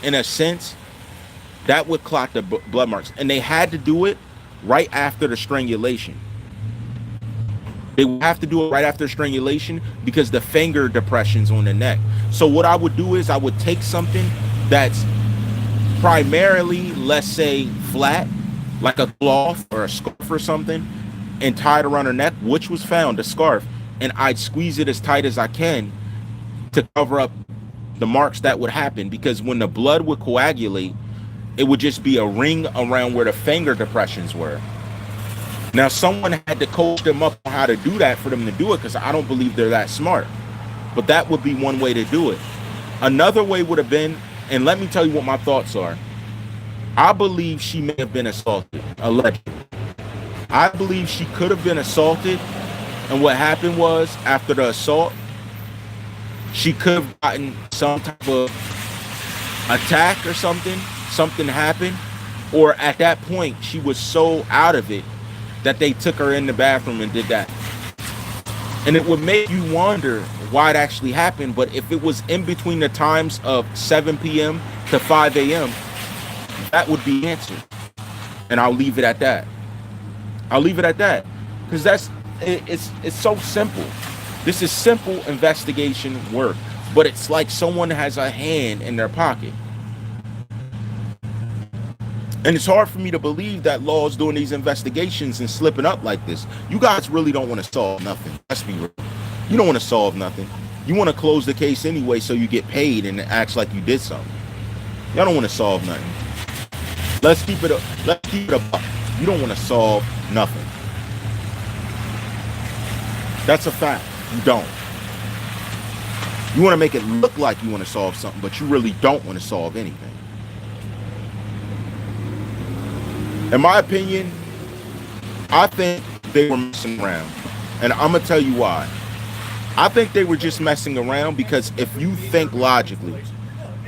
in a sense, that would clot the blood marks. And they had to do it right after the strangulation. They would have to do it right after strangulation because the finger depression's on the neck. So what I would do is I would take something that's primarily, let's say, flat, like a cloth or a scarf or something, and tie it around her neck, which was found, a scarf, and I'd squeeze it as tight as I can to cover up the marks that would happen, because when the blood would coagulate, it would just be a ring around where the finger depressions were. Now, someone had to coach them up on how to do that for them to do it, because I don't believe they're that smart. But that would be one way to do it. Another way would have been, and let me tell you what my thoughts are. I believe she may have been assaulted, allegedly. I believe she could have been assaulted, and what happened was, after the assault, she could have gotten some type of attack or something. Something happened, or at that point, she was so out of it that they took her in the bathroom and did that. And it would make you wonder why it actually happened, but if it was in between the times of 7 p.m. to 5 a.m., that would be answered. And I'll leave it at that. I'll leave it at that, because it's so simple. This is simple investigation work, but it's like someone has a hand in their pocket. And it's hard for me to believe that law is doing these investigations and slipping up like this. You guys really don't want to solve nothing. Let's be real. You don't want to solve nothing. You want to close the case anyway so you get paid and it acts like you did something. Y'all don't want to solve nothing. Let's keep it up. Let's keep it up. You don't want to solve nothing. That's a fact. You don't. You want to make it look like you want to solve something, but you really don't want to solve anything. In my opinion, I think they were messing around. And I'm going to tell you why. I think they were just messing around because if you think logically,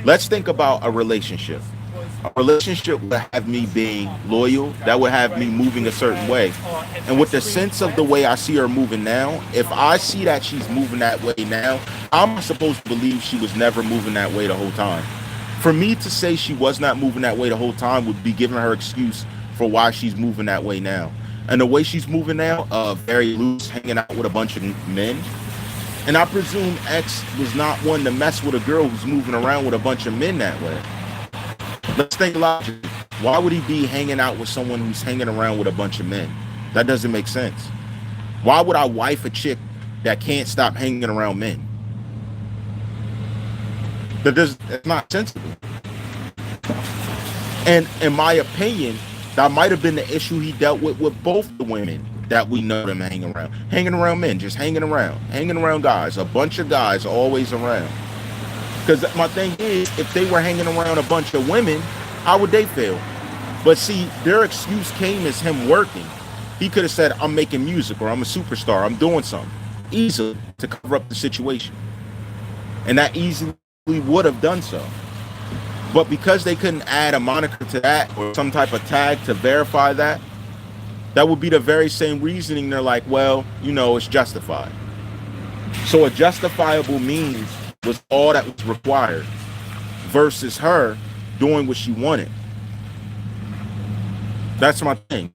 let's think about a relationship. A relationship would have me being loyal. That would have me moving a certain way. And with the sense of the way I see her moving now, if I see that she's moving that way now, I'm supposed to believe she was never moving that way the whole time. For me to say she was not moving that way the whole time would be giving her excuse for why she's moving that way now. And the way she's moving now, very loose, hanging out with a bunch of men. And I presume X was not one to mess with a girl who's moving around with a bunch of men that way. Let's think logically. Why would he be hanging out with someone who's hanging around with a bunch of men? That doesn't make sense. Why would I wife a chick that can't stop hanging around men? It's not sensible. And in my opinion, that might have been the issue he dealt with both the women that we know them hanging around men, just hanging around guys, a bunch of guys always around. Because my thing is, if they were hanging around a bunch of women, how would they feel? But see, their excuse came as him working. He could have said, I'm making music, or I'm a superstar, I'm doing something, easily to cover up the situation. And that easily would have done so. But because they couldn't add a moniker to that or some type of tag to verify that, that would be the very same reasoning. They're like, well, you know, it's justified. So a justifiable means was all that was required versus her doing what she wanted. That's my thing.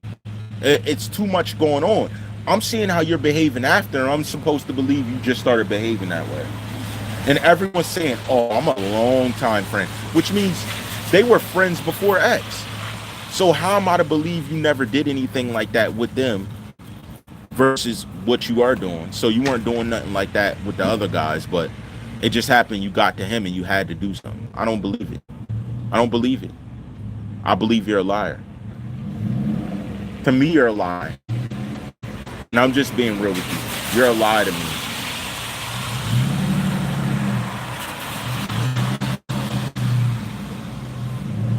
It's too much going on. I'm seeing how you're behaving after, and I'm supposed to believe you just started behaving that way. And everyone's saying, oh, I'm a long time friend, which means they were friends before X. So how am I to believe you never did anything like that with them versus what you are doing? So you weren't doing nothing like that with the other guys, but it just happened you got to him and you had to do something. I don't believe it. I don't believe it. I believe you're a liar. To me, you're a lie. And I'm just being real with you. You're a lie to me.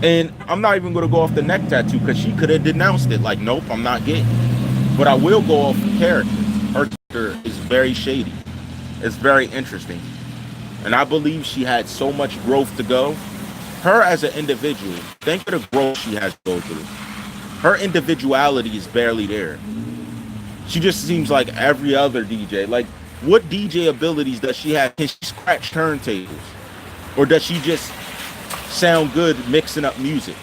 And I'm not even going to go off the neck tattoo because she could have denounced it. Like, nope, I'm not getting it. But I will go off the character. Her character is very shady. It's very interesting. And I believe she had so much growth to go. Her as an individual, think of the growth she has to go through. Her individuality is barely there. She just seems like every other DJ. Like, what DJ abilities does she have? Can she scratch turntables? Or does she just sound good mixing up music?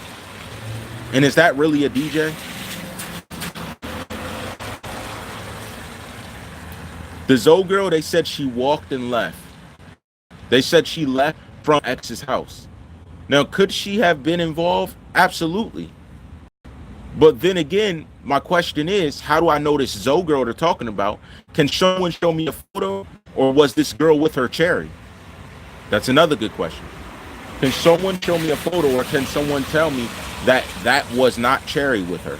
And is that really a DJ? The Zoe girl, they said she walked and left. They said she left from X's house. Now, could she have been involved? Absolutely. But then again, my question is, how do I know this Zoe girl they're talking about? Can someone show me a photo, or was this girl with her cherry? That's another good question. Can someone show me a photo, or can someone tell me that that was not cherry with her?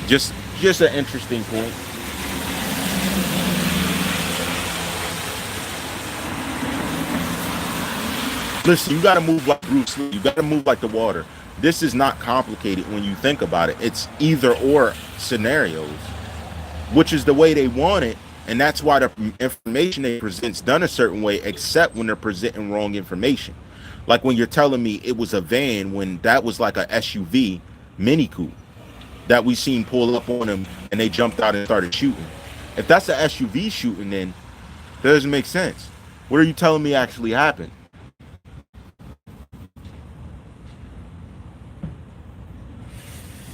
Just an interesting point. Listen, you got to move like Bruce Lee. You got to move like the water. This is not complicated when you think about it. It's either or scenarios, which is the way they want it. And that's why the information they present's done a certain way, except when they're presenting wrong information. Like when you're telling me it was a van when that was like a SUV Mini Coupe that we seen pull up on them and they jumped out and started shooting. If that's an SUV shooting, then that doesn't make sense. What are you telling me actually happened?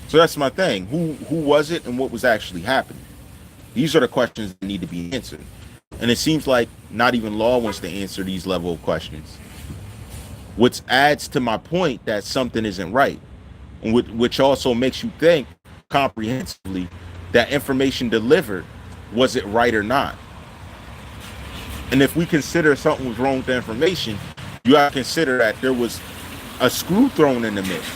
So that's my thing. Who was it and what was actually happening? These are the questions that need to be answered. And it seems like not even law wants to answer these level of questions. which adds to my point that something isn't right, and which also makes you think comprehensively that information delivered, was it right or not? And if we consider something was wrong with the information, you have to consider that there was a screw thrown in the mix,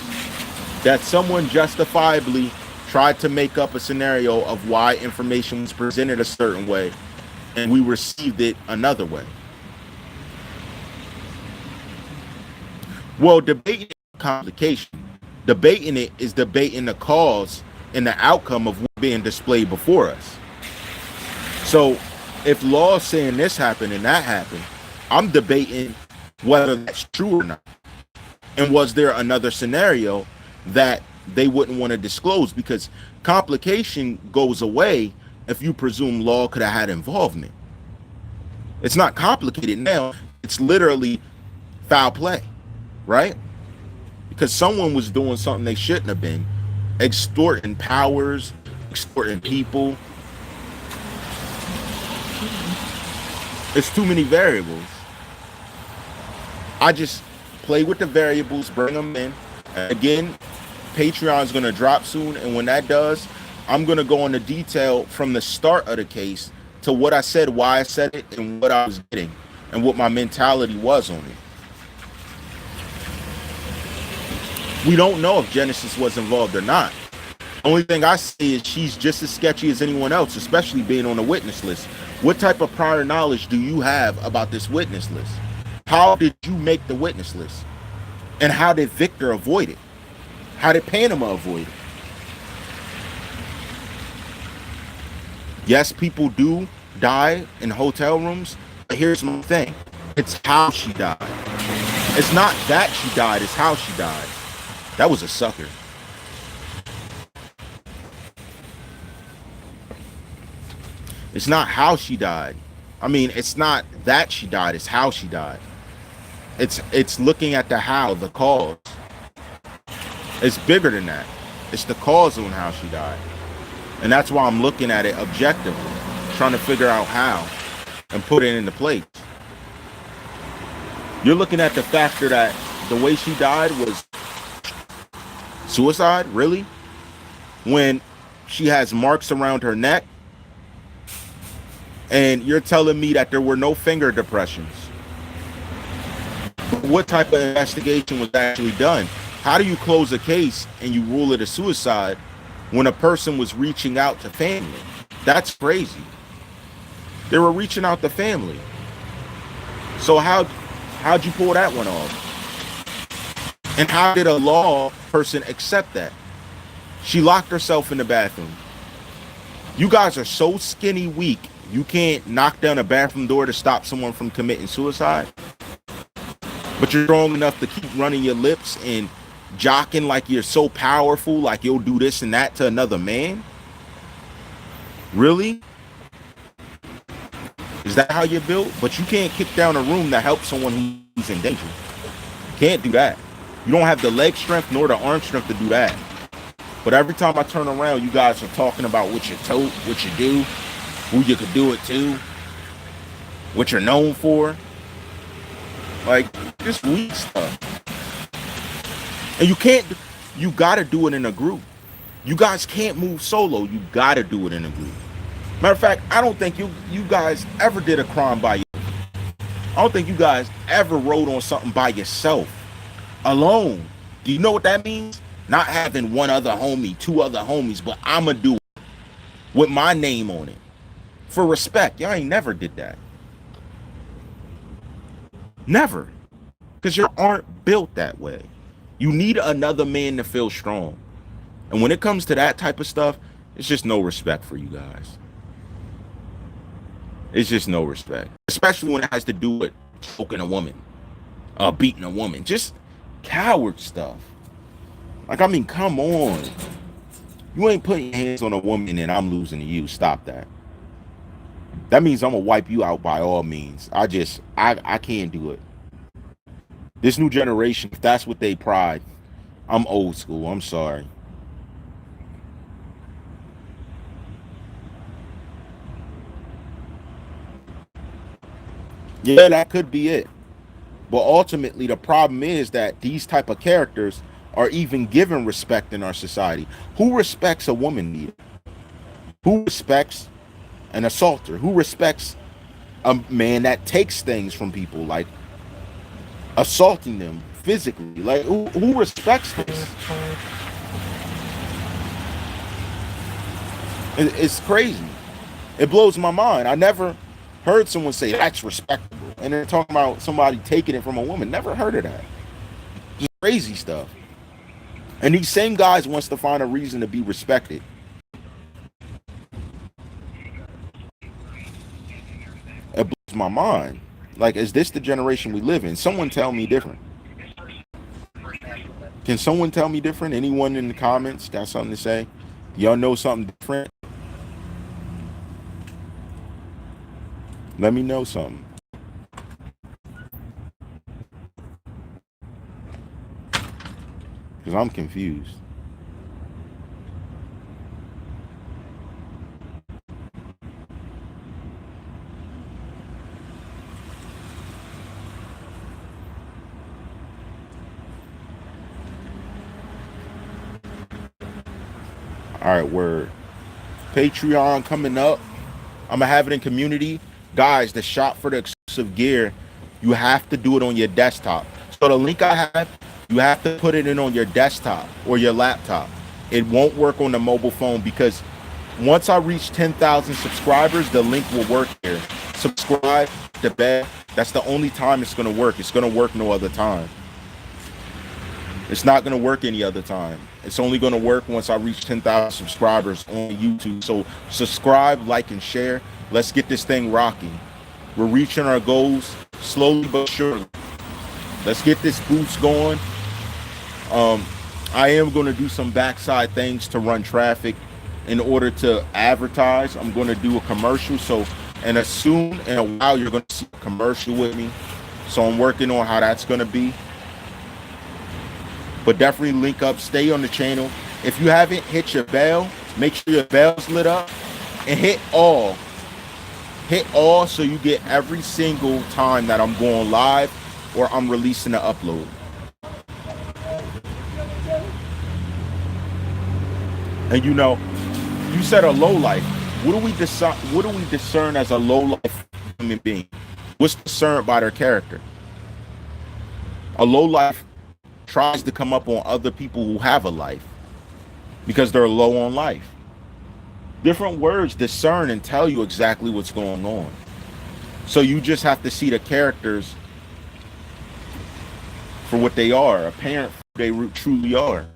that someone justifiably tried to make up a scenario of why information was presented a certain way and we received it another way. Well, debating is complication. Debating it is debating the cause and the outcome of what's being displayed before us. So if law is saying this happened and that happened, I'm debating whether that's true or not. And was there another scenario that they wouldn't want to disclose? Because complication goes away if you presume law could have had involvement. It's not complicated now. It's literally foul play, right? Because someone was doing something they shouldn't have been, extorting powers, extorting people. It's too many variables. I just play with the variables, bring them in. Again, Patreon's going to drop soon, and when that does, I'm going to go into detail from the start of the case to what I said, why I said it, and what I was getting, and what my mentality was on it. We don't know if Genesis was involved or not. Only thing I see is she's just as sketchy as anyone else, especially being on the witness list. What type of prior knowledge do you have about this witness list? How did you make the witness list? And how did Victor avoid it? How did Panama avoid it? Yes, people do die in hotel rooms, but here's my thing. It's how she died. It's not that she died, it's how she died. That was a sucker. It's not how she died. I mean, it's not that she died, it's how she died. It's looking at the how, the cause. It's bigger than that. It's the cause on how she died. And that's why I'm looking at it objectively, trying to figure out how and put it into place. You're looking at the factor that the way she died was suicide, really? When she has marks around her neck, and you're telling me that there were no finger depressions. What type of investigation was actually done? How do you close a case and you rule it a suicide when a person was reaching out to family? That's crazy. They were reaching out to family. So how'd you pull that one off? And how did a law person accept that? She locked herself in the bathroom. You guys are so skinny weak, you can't knock down a bathroom door to stop someone from committing suicide. But you're strong enough to keep running your lips and jocking like you're so powerful, like you'll do this and that to another man? Really? Is that how you're built? But you can't kick down a room to help someone who's in danger. You can't do that. You don't have the leg strength nor the arm strength to do that. But every time I turn around, you guys are talking about what you tote, what you do, who you could do it to, what you're known for. Like, just weak stuff. And you gotta do it in a group. You guys can't move solo. You gotta do it in a group. Matter of fact, I don't think you guys ever did a crime by yourself. I don't think you guys ever wrote on something by yourself, alone. Do you know what that means? Not having one other homie, two other homies, but I'ma do it with my name on it. For respect. Y'all ain't never did that. Never. Because you aren't built that way. You need another man to feel strong. And when it comes to that type of stuff, it's just no respect for you guys. It's just no respect. Especially when it has to do with choking a woman, beating a woman. Just coward stuff. Like, I mean, come on. You ain't putting your hands on a woman and I'm losing to you. Stop that. That means I'm going to wipe you out by all means. I can't do it. This new generation, if that's what they pride, I'm old school. I'm sorry. Yeah, that could be it. But ultimately, the problem is that these type of characters are even given respect in our society. Who respects a woman leader? Who respects an assaulter? Who respects a man that takes things from people, like assaulting them physically? Like, who respects this? It's crazy. It blows my mind. I never heard someone say that's respectable, and they're talking about somebody taking it from a woman. Never heard of that. Crazy stuff. And these same guys wants to find a reason to be respected. It blows my mind. Like, is this the generation we live in? Someone tell me different. Can someone tell me different? Anyone in the comments got something to say? Y'all know something different? Let me know something. Because I'm confused. All right, word. Patreon coming up. I'm going to have it in community. Guys, the shop for the exclusive gear, you have to do it on your desktop. So the link I have, you have to put it in on your desktop or your laptop. It won't work on the mobile phone because once I reach 10,000 subscribers, the link will work here. Subscribe, the bell. That's the only time it's going to work. It's going to work no other time. It's not going to work any other time. It's only going to work once I reach 10,000 subscribers on YouTube. So subscribe, like, and share. Let's get this thing rocking. We're reaching our goals slowly but surely. Let's get this boost going. I am going to do some backside things to run traffic in order to advertise. I'm going to do a commercial. So, and as soon in a while, you're going to see a commercial with me. So I'm working on how that's going to be. But definitely link up, stay on the channel. If you haven't hit your bell, make sure your bell's lit up and hit all. Hit all so you get every single time that I'm going live or I'm releasing an upload. And you know, you said a low life. What do we discern as a low life human being? What's discerned by their character? A low life tries to come up on other people who have a life because they're low on life. Different words discern and tell you exactly what's going on. So you just have to see the characters for what they are, apparent for who they truly are.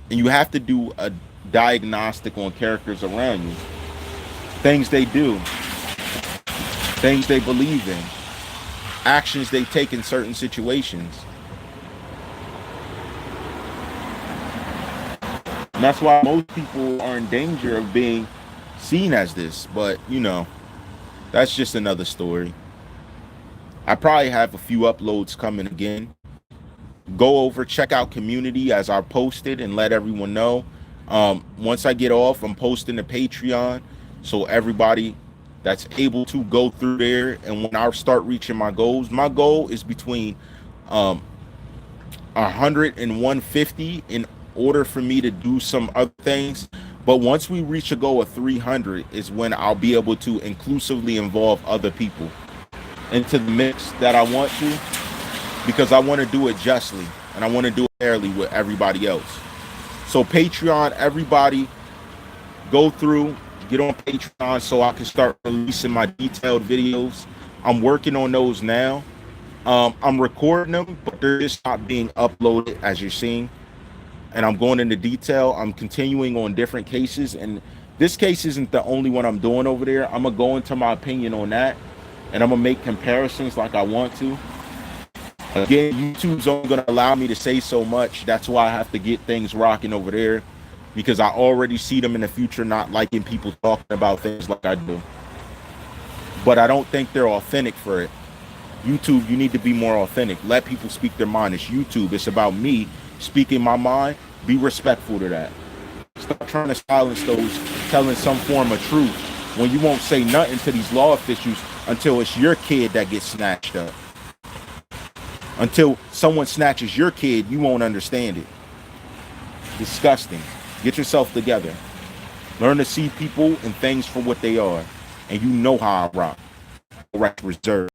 And you have to do a diagnostic on characters around you. Things they do, things they believe in, actions they take in certain situations. And that's why most people are in danger of being seen as this. But, you know, that's just another story. I probably have a few uploads coming again. Go over, check out community as I posted and let everyone know. Once I get off, I'm posting the Patreon. So everybody that's able to go through there. And when I start reaching my goal is between 100 and 150 in order for me to do some other things. But once we reach a goal of 300 is when I'll be able to inclusively involve other people into the mix that I want to, because I want to do it justly and I want to do it fairly with everybody else. So Patreon, everybody go through, get on Patreon so I can start releasing my detailed videos. I'm working on those now. I'm recording them, but they're just not being uploaded as you're seeing. And I'm going into detail. I'm continuing on different cases, and this case isn't the only one I'm doing over there. I'm gonna go into my opinion on that, and I'm gonna make comparisons like I want to. Again, YouTube's only gonna allow me to say so much. That's why I have to get things rocking over there, because I already see them in the future not liking people talking about things like I do. But I don't think they're authentic for it. YouTube, you need to be more authentic. Let people speak their mind. It's YouTube. It's about me speaking my mind. Be respectful to that. Stop trying to silence those telling some form of truth when you won't say nothing to these law officials until it's your kid that gets snatched up. Until someone snatches your kid, you won't understand it. Disgusting. Get yourself together. Learn to see people and things for what they are. And you know how I rock. Right reserve.